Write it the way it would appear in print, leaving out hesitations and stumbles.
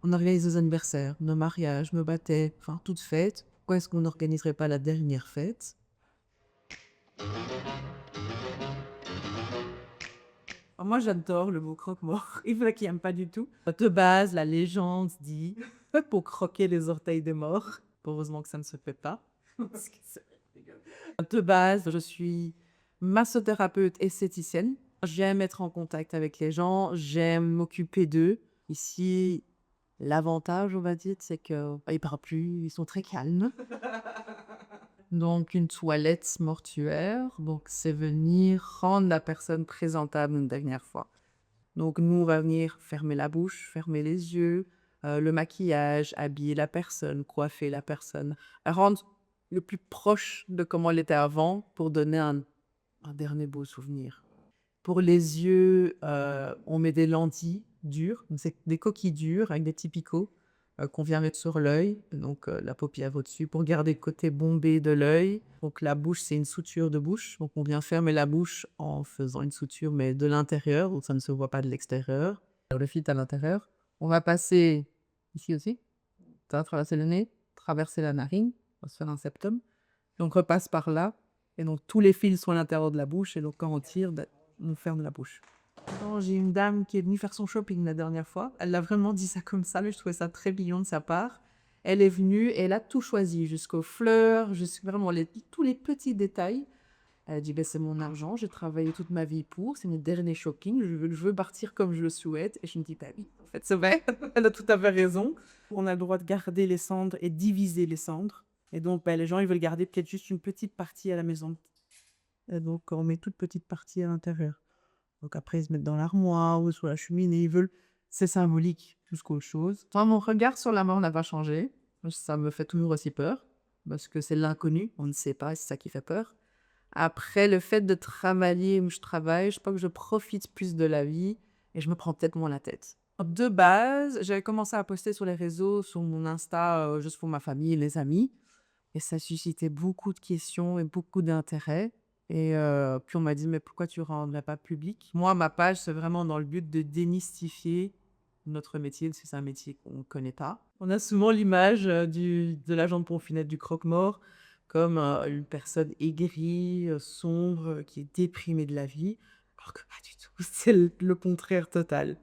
On organise nos anniversaires, nos mariages, nos baptêmes, enfin toutes fêtes. Pourquoi est-ce qu'on n'organiserait pas la dernière fête? Moi, j'adore le mot croque-mort. Il y en a qui n'aiment pas du tout. De base, la légende dit Pour croquer les orteils des morts. heureusement que ça ne se fait pas. Parce que De base, je suis massothérapeute esthéticienne. J'aime être en contact avec les gens, j'aime m'occuper d'eux. Ici, l'avantage, on va dire, c'est qu'ils parlent plus, ils sont très calmes. Donc, une toilette mortuaire, donc c'est venir rendre la personne présentable une dernière fois. Donc, nous, on va venir fermer la bouche, fermer les yeux, le maquillage, habiller la personne, coiffer la personne, rendre le plus proche de comment elle était avant pour donner un dernier beau souvenir. Pour les yeux, on met des lentilles dures, donc c'est des coquilles dures avec des petits picots qu'on vient mettre sur l'œil, donc la paupière au-dessus, pour garder le côté bombé de l'œil. Donc la bouche, c'est une suture de bouche, donc on vient fermer la bouche en faisant une suture, mais de l'intérieur, donc ça ne se voit pas de l'extérieur. Le filtre à l'intérieur. On va passer ici aussi, ça va traverser le nez, traverser la narine, on va se faire un septum, et on repasse par là, et donc tous les fils sont à l'intérieur de la bouche, et donc quand on tire, on ferme la bouche. Non, j'ai une dame qui est venue faire son shopping la dernière fois. Elle l'a vraiment dit ça comme ça, mais je trouvais ça très mignon de sa part. Elle est venue et elle a tout choisi, jusqu'aux fleurs, jusqu'à vraiment tous les petits détails. Elle a dit, ben, c'est mon argent, j'ai travaillé toute ma vie pour, c'est mes derniers shopping, je veux partir comme je le souhaite. Et je me dis, bah oui, en fait, c'est vrai, elle a tout à fait raison. on a le droit de garder les cendres et diviser les cendres. Et donc, les gens, ils veulent garder peut-être juste une petite partie à la maison. Et donc, on met toute petite partie à l'intérieur. Donc après, ils se mettent dans l'armoire ou sur la cheminée, ils veulent. C'est symbolique plus qu'autre chose. Enfin, mon regard sur la mort n'a pas changé. Ça me fait toujours aussi peur, parce que c'est l'inconnu, on ne sait pas, c'est ça qui fait peur. Après, le fait de travailler où je travaille, je pense que je profite plus de la vie et je me prends peut-être moins la tête. De base, j'avais commencé à poster sur les réseaux, sur mon Insta, juste pour ma famille et les amis. Et ça suscitait beaucoup de questions et beaucoup d'intérêt. Et puis on m'a dit, mais pourquoi tu ne rendrais pas public? Moi, ma page, c'est vraiment dans le but de démystifier notre métier, parce que c'est un métier qu'on ne connaît pas. On a souvent l'image de l'agent de pompe-funèbre du croque-mort comme une personne aigrie, sombre, qui est déprimée de la vie, alors que pas du tout. C'est le contraire total.